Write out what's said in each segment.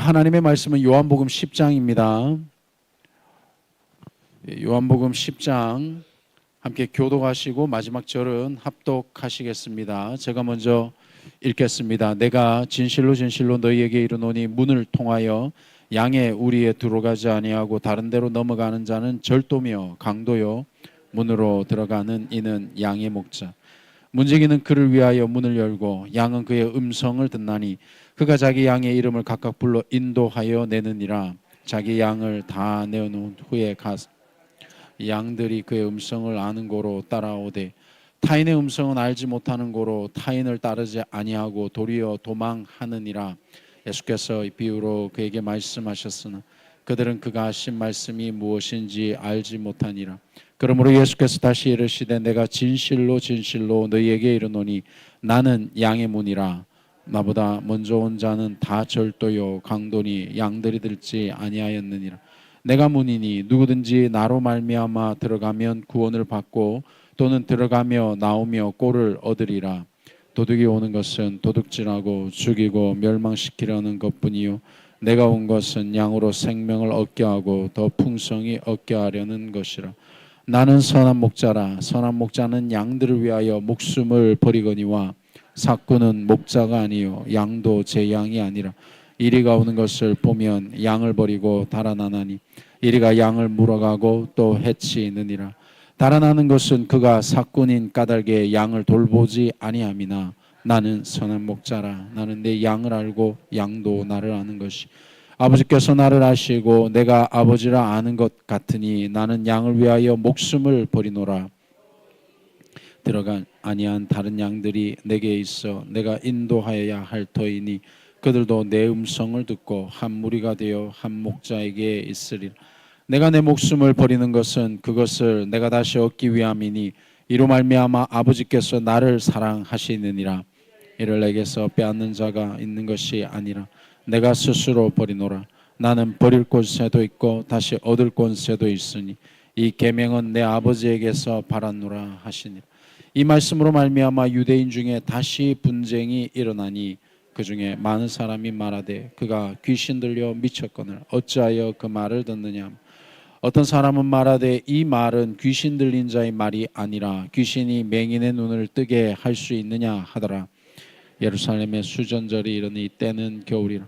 하나님의 말씀은 요한복음 10장입니다. 요한복음 10장 함께 교독하시고 마지막 절은 합독하시겠습니다. 제가 먼저 읽겠습니다. 내가 진실로 진실로 너희에게 이르노니 문을 통하여 양의 우리에 들어가지 아니하고 다른 데로 넘어가는 자는 절도며 강도요 문으로 들어가는 이는 양의 목자. 문지기는 그를 위하여 문을 열고 양은 그의 음성을 듣나니 그가 자기 양의 이름을 각각 불러 인도하여 내느니라. 자기 양을 다 내어놓은 후에 가서 양들이 그의 음성을 아는 고로 따라오되 타인의 음성은 알지 못하는 고로 타인을 따르지 아니하고 도리어 도망하느니라. 예수께서 이 비유로 그에게 말씀하셨으나 그들은 그가 하신 말씀이 무엇인지 알지 못하니라. 그러므로 예수께서 다시 이르시되 내가 진실로 진실로 너희에게 이르노니 나는 양의 문이라. 나보다 먼저 온 자는 다 절도요 강도니 양들이 들지 아니하였느니라. 내가 문이니 누구든지 나로 말미암아 들어가면 구원을 받고 또는 들어가며 나오며 꼴을 얻으리라. 도둑이 오는 것은 도둑질하고 죽이고 멸망시키려는 것뿐이요 내가 온 것은 양으로 생명을 얻게 하고 더 풍성히 얻게 하려는 것이라. 나는 선한 목자라. 선한 목자는 양들을 위하여 목숨을 버리거니와 삭구는 목자가 아니요 양도 제 양이 아니라. 이리가 오는 것을 보면 양을 버리고 달아나나니 이리가 양을 물어가고 또 해치느니라. 달아나는 것은 그가 삭군인 까닭에 양을 돌보지 아니함이나 나는 선한 목자라. 나는 내 양을 알고 양도 나를 아는 것이 아버지께서 나를 아시고 내가 아버지라 아는 것 같으니 나는 양을 위하여 목숨을 버리노라. 들어가 아니한 다른 양들이 내게 있어 내가 인도하여야 할 터이니 그들도 내 음성을 듣고 한 무리가 되어 한 목자에게 있으리라. 내가 내 목숨을 버리는 것은 그것을 내가 다시 얻기 위함이니 이로 말미암아 아버지께서 나를 사랑하시느니라. 이를 내게서 빼앗는 자가 있는 것이 아니라 내가 스스로 버리노라. 나는 버릴 곳에도 있고 다시 얻을 곳에도 있으니 이 계명은 내 아버지에게서 받았노라 하시니라. 이 말씀으로 말미암아 유대인 중에 다시 분쟁이 일어나니 그 중에 많은 사람이 말하되 그가 귀신 들려 미쳤거늘 어찌하여 그 말을 듣느냐. 어떤 사람은 말하되 이 말은 귀신 들린 자의 말이 아니라 귀신이 맹인의 눈을 뜨게 할 수 있느냐 하더라. 예루살렘의 수전절이 이르니 때는 겨울이라.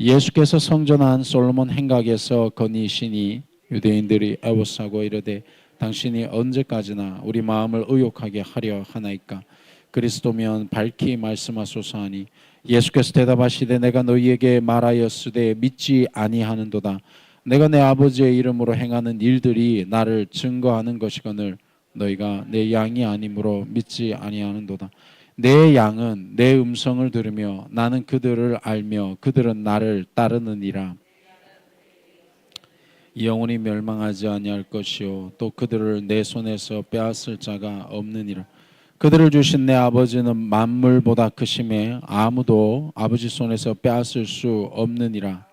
예수께서 성전 안 솔로몬 행각에서 거니시니 유대인들이 애워싸고 이르되 당신이 언제까지나 우리 마음을 의욕하게 하려 하나이까. 그리스도면 밝히 말씀하소서 하니 예수께서 대답하시되 내가 너희에게 말하였으되 믿지 아니하는도다. 내가 내 아버지의 이름으로 행하는 일들이 나를 증거하는 것이거늘 너희가 내 양이 아니므로 믿지 아니하는도다. 내 양은 내 음성을 들으며 나는 그들을 알며 그들은 나를 따르느니라. 영원히 멸망하지 아니할 것이요 또 그들을 내 손에서 빼앗을 자가 없느니라. 그들을 주신 내 아버지는 만물보다 크심에 아무도 아버지 손에서 빼앗을 수 없느니라.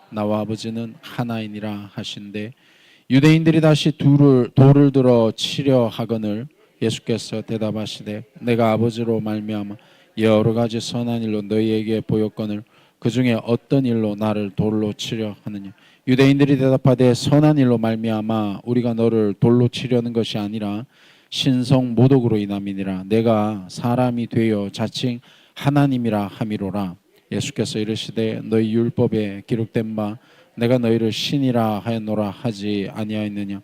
나와 아버지는 하나이니라 하신대 유대인들이 다시 돌을 들어 치려 하거늘 예수께서 대답하시되 내가 아버지로 말미암아 여러 가지 선한 일로 너희에게 보였거늘 그 중에 어떤 일로 나를 돌로 치려 하느냐. 유대인들이 대답하되 선한 일로 말미암아 우리가 너를 돌로 치려는 것이 아니라 신성 모독으로 인함이니라. 내가 사람이 되어 자칭 하나님이라 함이로라. 예수께서 이르시되 너희 율법에 기록된 바 내가 너희를 신이라 하였노라 하지 아니하였느냐.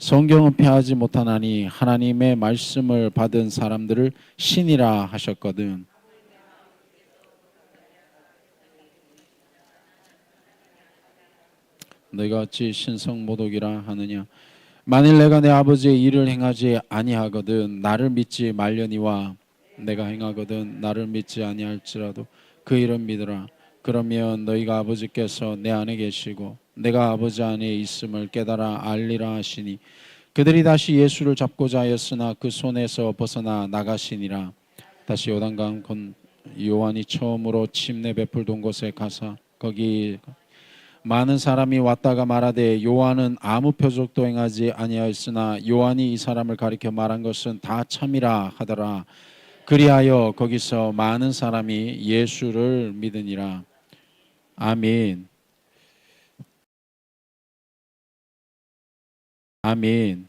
성경은 폐하지 못하나니 하나님의 말씀을 받은 사람들을 신이라 하셨거든. 너희가 어찌 신성 모독이라 하느냐. 만일 내가 내 아버지의 일을 행하지 아니하거든 나를 믿지 말려니와 내가 행하거든 나를 믿지 아니할지라도 그 일은 믿으라. 그러면 너희가 아버지께서 내 안에 계시고 내가 아버지 안에 있음을 깨달아 알리라 하시니 그들이 다시 예수를 잡고자 하였으나 그 손에서 벗어나 나가시니라. 다시 요단강 건 요한이 처음으로 침례 베풀던 곳에 가서 거기 많은 사람이 왔다가 말하되 요한은 아무 표적도 행하지 아니하였으나 요한이 이 사람을 가리켜 말한 것은 다 참이라 하더라. 그리하여 거기서 많은 사람이 예수를 믿으니라. 아멘. 아멘.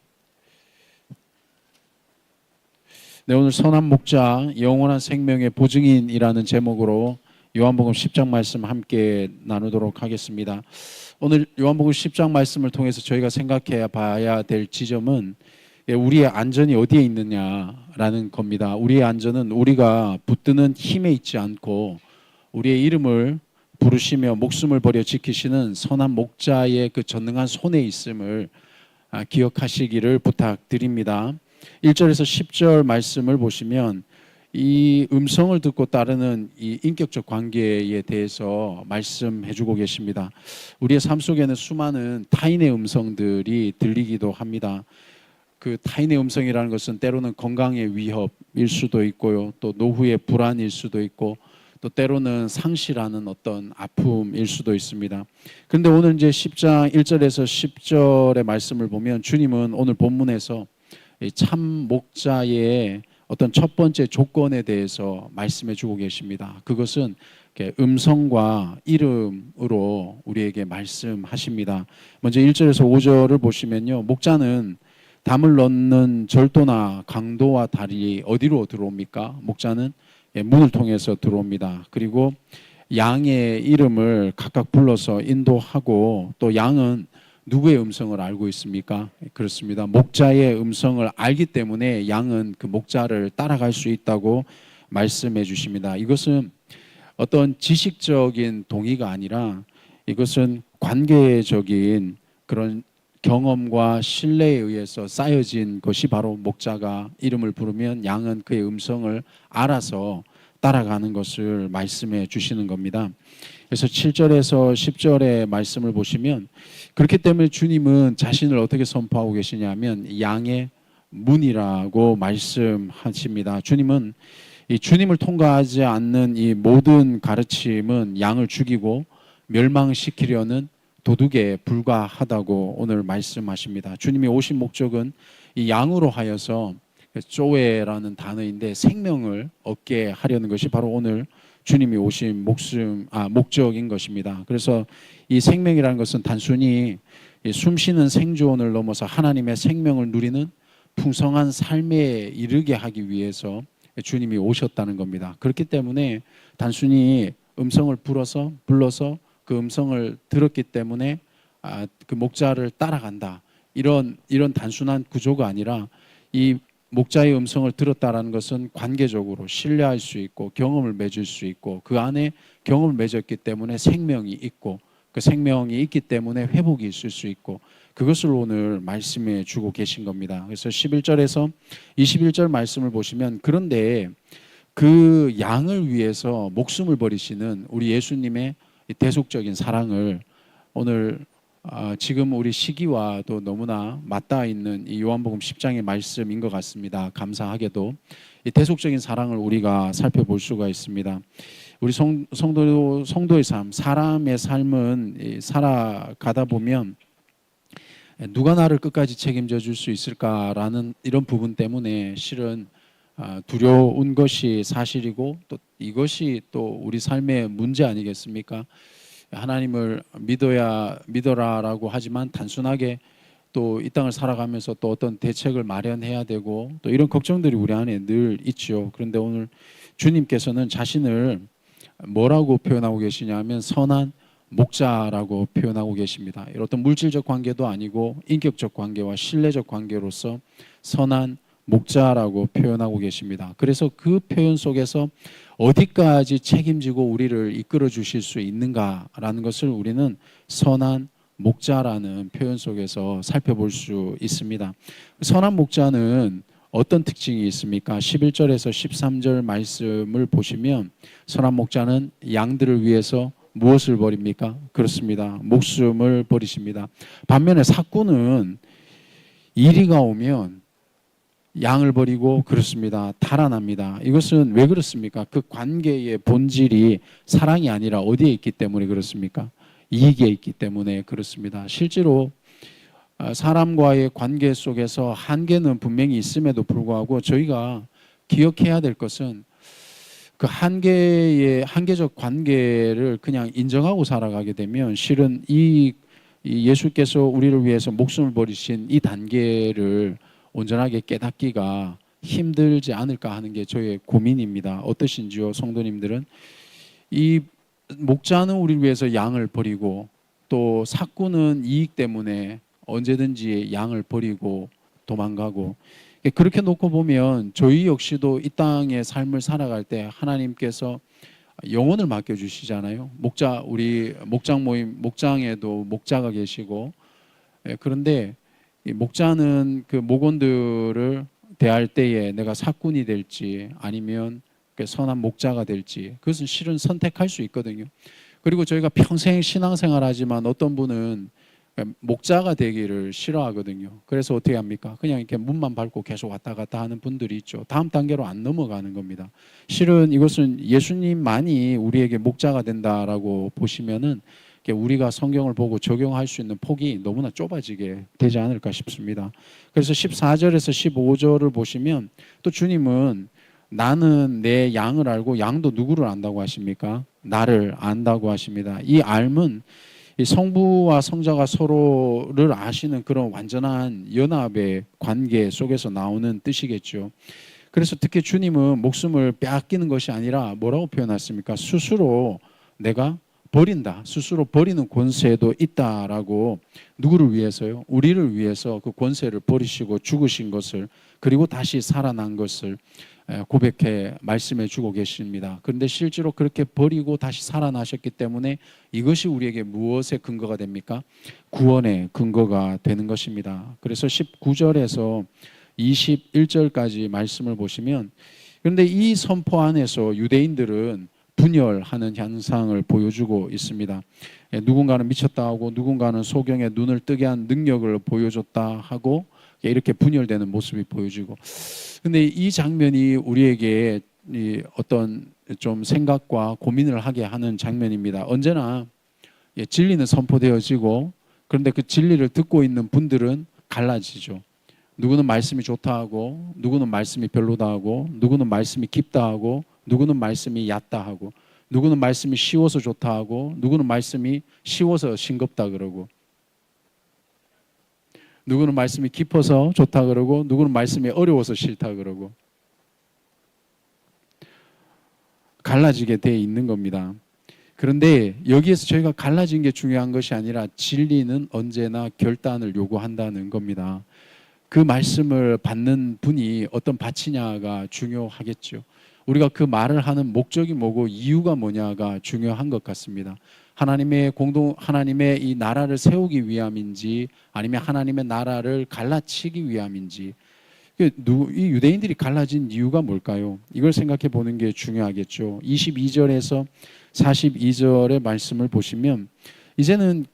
네, 오늘 선한 목자, 영원한 생명의 보증인이라는 제목으로 요한복음 10장 말씀 함께 나누도록 하겠습니다. 오늘 요한복음 10장 말씀을 통해서 저희가 생각해 봐야 될 지점은 우리의 안전이 어디에 있느냐라는 겁니다. 우리의 안전은 우리가 붙드는 힘에 있지 않고 우리의 이름을 부르시며 목숨을 버려 지키시는 선한 목자의 그 전능한 손에 있음을 기억하시기를 부탁드립니다. 1절에서 10절 말씀을 보시면 이 음성을 듣고 따르는 이 인격적 관계에 대해서 말씀해 주고 계십니다. 우리의 삶 속에는 수많은 타인의 음성들이 들리기도 합니다. 그 타인의 음성이라는 것은 때로는 건강의 위협일 수도 있고요. 또 노후의 불안일 수도 있고 또 때로는 상실하는 어떤 아픔일 수도 있습니다. 그런데 오늘 이제 10장 1절에서 10절의 말씀을 보면 주님은 오늘 본문에서 참 목자의 어떤 첫 번째 조건에 대해서 말씀해 주고 계십니다. 그것은 음성과 이름으로 우리에게 말씀하십니다. 먼저 1절에서 5절을 보시면요. 목자는 담을 넣는 절도나 강도와 달리 어디로 들어옵니까? 목자는 문을 통해서 들어옵니다. 그리고 양의 이름을 각각 불러서 인도하고 또 양은 누구의 음성을 알고 있습니까? 그렇습니다. 목자의 음성을 알기 때문에 양은 그 목자를 따라갈 수 있다고 말씀해 주십니다. 이것은 어떤 지식적인 동의가 아니라 이것은 관계적인 그런 경험과 신뢰에 의해서 쌓여진 것이 바로 목자가 이름을 부르면 양은 그의 음성을 알아서 따라가는 것을 말씀해 주시는 겁니다. 그래서 7절에서 10절의 말씀을 보시면 그렇기 때문에 주님은 자신을 어떻게 선포하고 계시냐면 양의 문이라고 말씀하십니다. 주님은 이 주님을 통과하지 않는 이 모든 가르침은 양을 죽이고 멸망시키려는 도둑에 불과하다고 오늘 말씀하십니다. 주님이 오신 목적은 이 양으로 하여서 조에라는 단어인데 생명을 얻게 하려는 것이 바로 오늘 주님이 오신 목적인 것입니다. 그래서 이 생명이라는 것은 단순히 숨쉬는 생존을 넘어서 하나님의 생명을 누리는 풍성한 삶에 이르게 하기 위해서 주님이 오셨다는 겁니다. 그렇기 때문에 단순히 음성을 불러서 그 음성을 들었기 때문에 그 목자를 따라간다. 이런 단순한 구조가 아니라 이 목자의 음성을 들었다라는 것은 관계적으로 신뢰할 수 있고 경험을 맺을 수 있고 그 안에 경험을 맺었기 때문에 생명이 있고 그 생명이 있기 때문에 회복이 있을 수 있고 그것을 오늘 말씀해 주고 계신 겁니다. 그래서 11절에서 21절 말씀을 보시면 그런데 그 양을 위해서 목숨을 버리시는 우리 예수님의 대속적인 사랑을 오늘 지금 우리 시기와도 너무나 맞닿아 있는 이 요한복음 10장의 말씀인 것 같습니다. 감사하게도 이 대속적인 사랑을 우리가 살펴볼 수가 있습니다. 우리 성도의 삶, 사람의 삶은 살아가다 보면 누가 나를 끝까지 책임져 줄 수 있을까라는 이런 부분 때문에 실은 두려운 것이 사실이고 또 이것이 또 우리 삶의 문제 아니겠습니까? 하나님을 믿어라라고 하지만 단순하게 또 이 땅을 살아가면서 또 어떤 대책을 마련해야 되고 또 이런 걱정들이 우리 안에 늘 있죠. 그런데 오늘 주님께서는 자신을 뭐라고 표현하고 계시냐면 선한 목자라고 표현하고 계십니다. 어떤 물질적 관계도 아니고 인격적 관계와 신뢰적 관계로서 선한 목자라고 표현하고 계십니다. 그래서 그 표현 속에서 어디까지 책임지고 우리를 이끌어 주실 수 있는가라는 것을 우리는 선한 목자라는 표현 속에서 살펴볼 수 있습니다. 선한 목자는 어떤 특징이 있습니까? 11절에서 13절 말씀을 보시면 선한 목자는 양들을 위해서 무엇을 버립니까? 그렇습니다. 목숨을 버리십니다. 반면에 삭구는 이리가 오면 양을 버리고 그렇습니다. 달아납니다. 이것은 왜 그렇습니까? 그 관계의 본질이 사랑이 아니라 어디에 있기 때문에 그렇습니까? 이익에 있기 때문에 그렇습니다. 실제로 사람과의 관계 속에서 한계는 분명히 있음에도 불구하고 저희가 기억해야 될 것은 그 한계적 관계를 그냥 인정하고 살아가게 되면 실은 이 이 예수께서 우리를 위해서 목숨을 버리신 이 단계를 온전하게 깨닫기가 힘들지 않을까 하는 게 저의 고민입니다. 어떠신지요, 성도님들은? 이 목자는 우리를 위해서 양을 버리고 또 삭구는 이익 때문에 언제든지 양을 버리고 도망가고, 그렇게 놓고 보면 저희 역시도 이 땅의 삶을 살아갈 때 하나님께서 영혼을 맡겨주시잖아요. 우리 목장 모임, 목장에도 목자가 계시고, 그런데 이 목자는 그 목원들을 대할 때에 내가 사꾼이 될지 아니면 선한 목자가 될지, 그것은 실은 선택할 수 있거든요. 그리고 저희가 평생 신앙생활 하지만 어떤 분은 목자가 되기를 싫어하거든요. 그래서 어떻게 합니까? 그냥 이렇게 문만 밟고 계속 왔다 갔다 하는 분들이 있죠. 다음 단계로 안 넘어가는 겁니다. 실은 이것은 예수님만이 우리에게 목자가 된다라고 보시면은 우리가 성경을 보고 적용할 수 있는 폭이 너무나 좁아지게 되지 않을까 싶습니다. 그래서 14절에서 15절을 보시면 또 주님은 나는 내 양을 알고 양도 누구를 안다고 하십니까? 나를 안다고 하십니다. 이 알은 이 성부와 성자가 서로를 아시는 그런 완전한 연합의 관계 속에서 나오는 뜻이겠죠. 그래서 특히 주님은 목숨을 빼앗기는 것이 아니라 뭐라고 표현했습니까? 스스로 내가 버린다. 스스로 버리는 권세도 있다라고. 누구를 위해서요? 우리를 위해서 그 권세를 버리시고 죽으신 것을, 그리고 다시 살아난 것을 고백해 말씀해 주고 계십니다. 그런데 실제로 그렇게 버리고 다시 살아나셨기 때문에 이것이 우리에게 무엇의 근거가 됩니까? 구원의 근거가 되는 것입니다. 그래서 19절에서 21절까지 말씀을 보시면, 그런데 이 선포 안에서 유대인들은 분열하는 현상을 보여주고 있습니다. 누군가는 미쳤다 하고 누군가는 소경의 눈을 뜨게 한 능력을 보여줬다 하고 이렇게 분열되는 모습이 보여지고, 근데 이 장면이 우리에게 어떤 좀 생각과 고민을 하게 하는 장면입니다. 언제나 진리는 선포되어지고, 그런데 그 진리를 듣고 있는 분들은 갈라지죠. 누구는 말씀이 좋다 하고, 누구는 말씀이 별로다 하고, 누구는 말씀이 깊다 하고, 누구는 말씀이 얕다 하고, 누구는 말씀이 쉬워서 좋다 하고, 누구는 말씀이 쉬워서 싱겁다 그러고, 누구는 말씀이 깊어서 좋다 그러고, 누구는 말씀이 어려워서 싫다 그러고, 갈라지게 돼 있는 겁니다. 그런데 여기에서 저희가 갈라진 게 중요한 것이 아니라 진리는 언제나 결단을 요구한다는 겁니다. 그 말씀을 받는 분이 어떤 밭이냐가 중요하겠죠. 우리가 그 말을 하는 목적이 뭐고 이유가 뭐냐가 중요한 것 같습니다. 하나님의 이 나라를 세우기 위함인지 아니면 하나님의 나라를 갈라치기 위함인지, 이 유대인들이 갈라진 이유가 뭘까요? 이걸 생각해 보는 게 중요하겠죠. 22절에서 42절의 말씀을 보시면, 이제는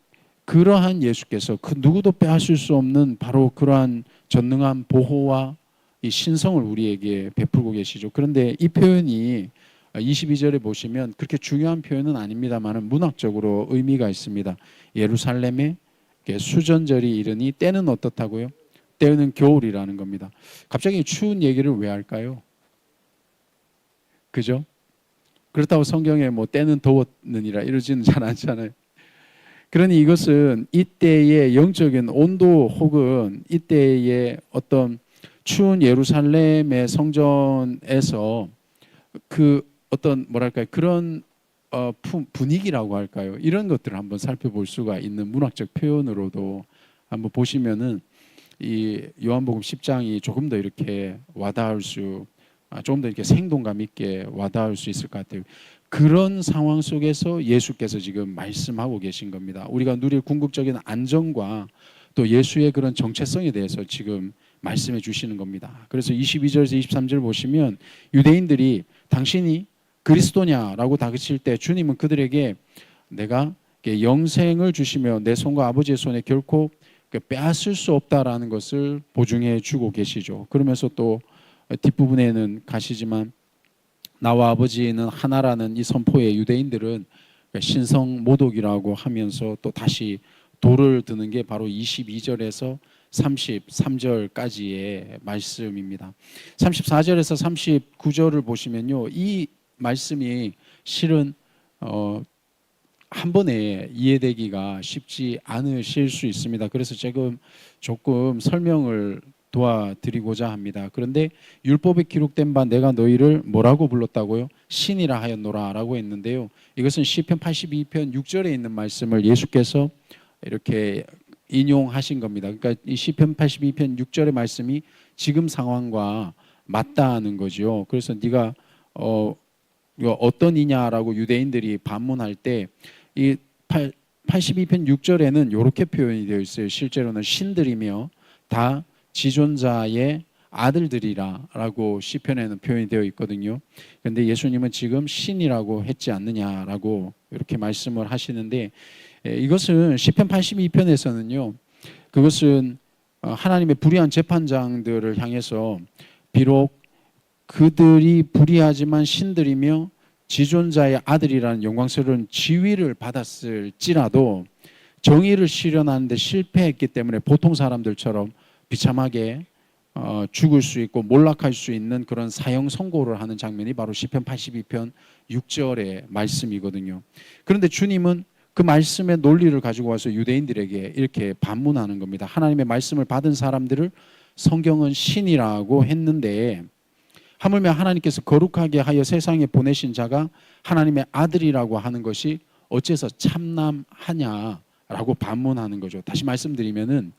그러한 예수께서 그 누구도 빼앗을 수 없는 바로 그러한 전능한 보호와 이 신성을 우리에게 베풀고 계시죠. 그런데 이 표현이 22절에 보시면 그렇게 중요한 표현은 아닙니다만 문학적으로 의미가 있습니다. 예루살렘에 수전절이 이르니 때는 어떻다고요? 때는 겨울이라는 겁니다. 갑자기 추운 얘기를 왜 할까요? 그죠? 그렇다고 성경에 뭐 때는 더웠느니라 이러지는 잘 않잖아요. 그러니 이것은 이때의 영적인 온도 혹은 이때의 어떤 추운 예루살렘의 성전에서 그 어떤 뭐랄까요, 그런 분위기라고 할까요? 이런 것들을 한번 살펴볼 수가 있는 문학적 표현으로도 한번 보시면은 이 요한복음 10장이 조금 더 이렇게 와닿을 수, 조금 더 이렇게 생동감 있게 와닿을 수 있을 것 같아요. 그런 상황 속에서 예수께서 지금 말씀하고 계신 겁니다. 우리가 누릴 궁극적인 안정과 또 예수의 그런 정체성에 대해서 지금 말씀해 주시는 겁니다. 그래서 22절에서 23절 보시면 유대인들이 당신이 그리스도냐라고 다그칠 때 주님은 그들에게 내가 영생을 주시며 내 손과 아버지의 손에 결코 빼앗을 수 없다라는 것을 보증해 주고 계시죠. 그러면서 또 뒷부분에는 가시지만 나와 아버지는 하나라는 이 선포에 유대인들은 신성 모독이라고 하면서 또 다시 돌을 드는 게 바로 22절에서 33절까지의 말씀입니다. 34절에서 39절을 보시면요, 이 말씀이 실은 한 번에 이해되기가 쉽지 않으실 수 있습니다. 그래서 지금 조금 설명을 도와드리고자 합니다. 그런데 율법에 기록된 바 내가 너희를 뭐라고 불렀다고요? 신이라 하였노라라고 했는데요. 이것은 시편 82편 6절에 있는 말씀을 예수께서 이렇게 인용하신 겁니다. 그러니까 이 시편 82편 6절의 말씀이 지금 상황과 맞다는 거죠. 그래서 네가 이거 어떤 이냐라고 유대인들이 반문할 때 이 82편 6절에는 이렇게 표현이 되어 있어요. 실제로는 신들이며 다 지존자의 아들들이라라고 시편에는 표현이 되어 있거든요. 그런데 예수님은 지금 신이라고 했지 않느냐라고 이렇게 말씀을 하시는데, 이것은 시편 82편에서는요. 그것은 하나님의 불의한 재판장들을 향해서 비록 그들이 불의하지만 신들이며 지존자의 아들이라는 영광스러운 지위를 받았을지라도 정의를 실현하는데 실패했기 때문에 보통 사람들처럼 비참하게 죽을 수 있고 몰락할 수 있는 그런 사형 선고를 하는 장면이 바로 시편 82편 6절의 말씀이거든요. 그런데 주님은 그 말씀의 논리를 가지고 와서 유대인들에게 이렇게 반문하는 겁니다. 하나님의 말씀을 받은 사람들을 성경은 신이라고 했는데 하물며 하나님께서 거룩하게 하여 세상에 보내신 자가 하나님의 아들이라고 하는 것이 어째서 참남하냐라고 반문하는 거죠. 다시 말씀드리면은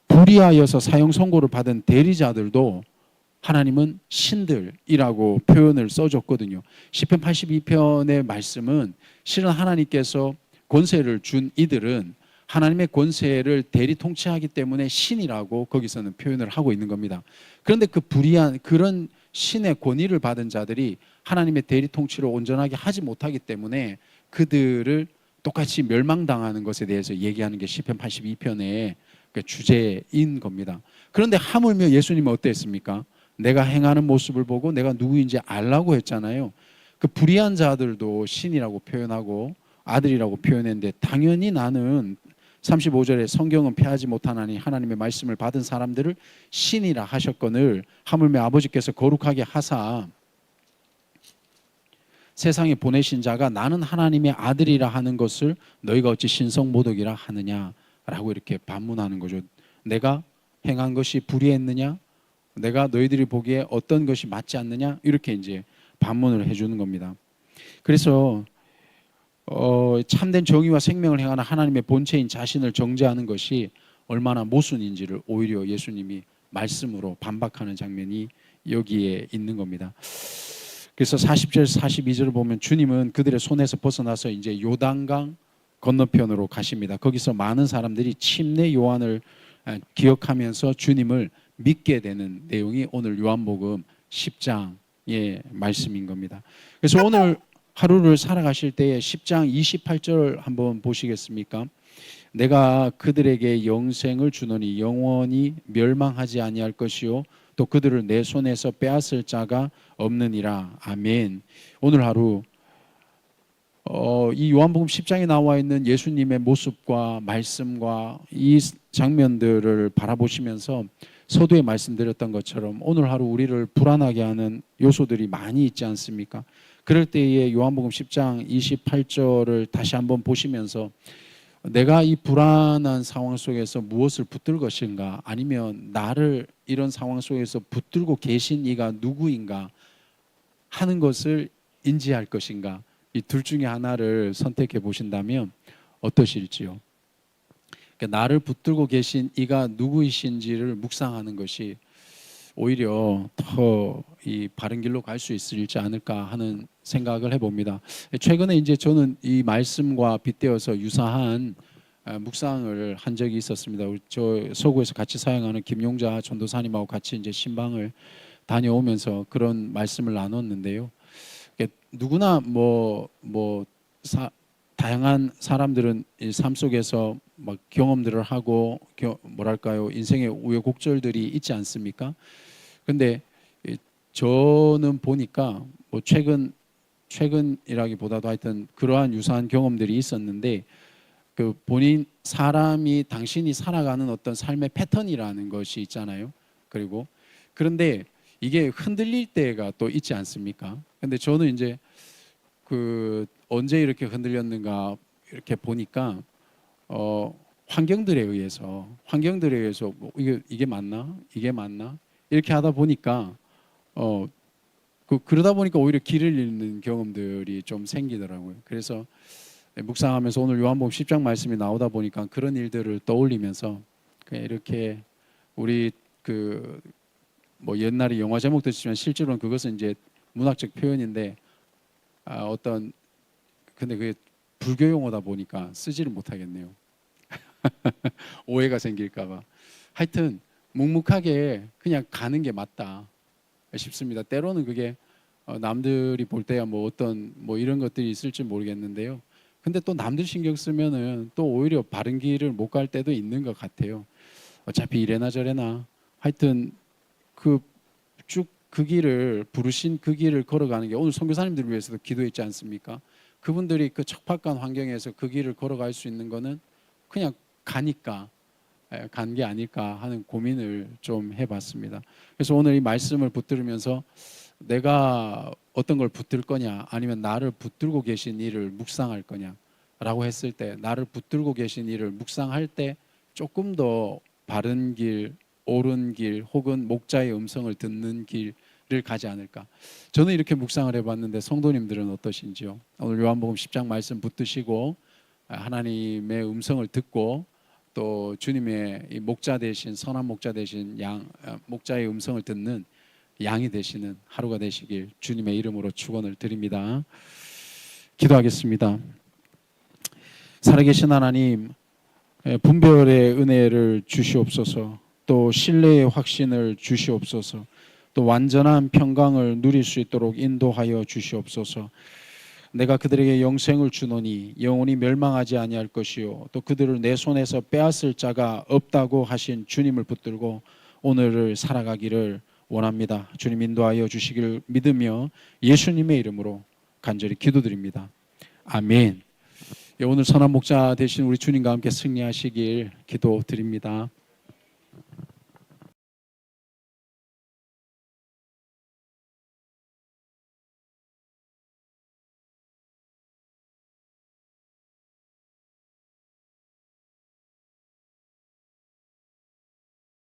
불의하여서 사형 선고를 받은 대리자들도 하나님은 신들이라고 표현을 써줬거든요. 시편 82편의 말씀은 실은 하나님께서 권세를 준 이들은 하나님의 권세를 대리 통치하기 때문에 신이라고 거기서는 표현을 하고 있는 겁니다. 그런데 그 불의한 그런 신의 권위를 받은 자들이 하나님의 대리 통치를 온전하게 하지 못하기 때문에 그들을 똑같이 멸망당하는 것에 대해서 얘기하는 게 시편 82편의 주제인 겁니다. 그런데 하물며 예수님은 어땠습니까? 내가 행하는 모습을 보고 내가 누구인지 알라고 했잖아요. 그 불의한 자들도 신이라고 표현하고 아들이라고 표현했는데 당연히 나는 35절에 성경은 폐하지 못하나니 하나님의 말씀을 받은 사람들을 신이라 하셨거늘 하물며 아버지께서 거룩하게 하사 세상에 보내신 자가 나는 하나님의 아들이라 하는 것을 너희가 어찌 신성모독이라 하느냐라고 이렇게 반문하는 거죠. 내가 행한 것이 불의했느냐? 내가 너희들이 보기에 어떤 것이 맞지 않느냐? 이렇게 이제 반문을 해주는 겁니다. 그래서 참된 정의와 생명을 행하는 하나님의 본체인 자신을 정죄하는 것이 얼마나 모순인지를 오히려 예수님이 말씀으로 반박하는 장면이 여기에 있는 겁니다. 그래서 40절 42절을 보면 주님은 그들의 손에서 벗어나서 이제 요단강 건너편으로 가십니다. 거기서 많은 사람들이 침례 요한을 기억하면서 주님을 믿게 되는 내용이 오늘 요한복음 10장의 말씀인 겁니다. 그래서 오늘 하루를 살아가실 때에 10장 28절 한번 보시겠습니까? 내가 그들에게 영생을 주노니 영원히 멸망하지 아니할 것이요 또 그들을 내 손에서 빼앗을 자가 없느니라. 아멘. 오늘 하루 이 요한복음 10장에 나와 있는 예수님의 모습과 말씀과 이 장면들을 바라보시면서 서두에 말씀드렸던 것처럼 오늘 하루 우리를 불안하게 하는 요소들이 많이 있지 않습니까? 그럴 때에 요한복음 10장 28절을 다시 한번 보시면서 내가 이 불안한 상황 속에서 무엇을 붙들 것인가, 아니면 나를 이런 상황 속에서 붙들고 계신 이가 누구인가 하는 것을 인지할 것인가, 이 둘 중에 하나를 선택해 보신다면 어떠실지요? 그러니까 나를 붙들고 계신 이가 누구이신지를 묵상하는 것이 오히려 더 이 바른 길로 갈 수 있을지 않을까 하는 생각을 해봅니다. 최근에 이제 저는 이 말씀과 빗대어서 유사한 묵상을 한 적이 있었습니다. 저 서구에서 같이 사역하는 김용자 전도사님하고 같이 이제 신방을 다녀오면서 그런 말씀을 나눴는데요. 누구나 다양한 사람들은 이 삶 속에서 막 경험들을 하고 뭐랄까요, 인생의 우여곡절들이 있지 않습니까? 근데 저는 보니까 뭐 최근이라기보다도 하여튼 그러한 유사한 경험들이 있었는데 그 본인 사람이 당신이 살아가는 어떤 삶의 패턴이라는 것이 있잖아요. 그런데 이게 흔들릴 때가 또 있지 않습니까? 근데 저는 이제 그 언제 이렇게 흔들렸는가 이렇게 보니까 환경들에 의해서 뭐 이게 맞나 이게 맞나 이렇게 하다 보니까 그러다 보니까 오히려 길을 잃는 경험들이 좀 생기더라고요. 그래서 묵상하면서 오늘 요한복음 10장 말씀이 나오다 보니까 그런 일들을 떠올리면서 그냥 이렇게 우리 뭐 옛날에 영화 제목도 있지만 실제로는 그것은 이제 문학적 표현인데 근데 그게 불교 용어다 보니까 쓰지를 못하겠네요. 오해가 생길까봐. 하여튼 묵묵하게 그냥 가는 게 맞다 싶습니다. 때로는 그게 남들이 볼 때야 뭐 어떤 뭐 이런 것들이 있을지 모르겠는데요. 근데 또 남들 신경 쓰면은 또 오히려 바른 길을 못 갈 때도 있는 것 같아요. 어차피 이래나 저래나 하여튼 쭉 그 길을 부르신 그 길을 걸어가는 게 오늘 선교사님들을 위해서도 기도했지 않습니까? 그분들이 그 척박한 환경에서 그 길을 걸어갈 수 있는 거는 그냥 가니까 간 게 아닐까 하는 고민을 좀 해봤습니다. 그래서 오늘 이 말씀을 붙들으면서 내가 어떤 걸 붙들 거냐 아니면 나를 붙들고 계신 이를 묵상할 거냐라고 했을 때 나를 붙들고 계신 이를 묵상할 때 조금 더 바른 길, 옳은 길 혹은 목자의 음성을 듣는 길을 가지 않을까. 저는 이렇게 묵상을 해봤는데 성도님들은 어떠신지요? 오늘 요한복음 10장 말씀 붙드시고 하나님의 음성을 듣고 또 주님의 이 목자 되신 선한 목자 되신 목자의 음성을 듣는 양이 되시는 하루가 되시길 주님의 이름으로 축원을 드립니다. 기도하겠습니다. 살아계신 하나님, 분별의 은혜를 주시옵소서. 또 신뢰의 확신을 주시옵소서. 또 완전한 평강을 누릴 수 있도록 인도하여 주시옵소서. 내가 그들에게 영생을 주노니 영원히 멸망하지 아니할 것이요 또 그들을 내 손에서 빼앗을 자가 없다고 하신 주님을 붙들고 오늘을 살아가기를 원합니다. 주님 인도하여 주시기를 믿으며 예수님의 이름으로 간절히 기도드립니다. 아멘. 오늘 선한 목자 되신 우리 주님과 함께 승리하시길 기도드립니다.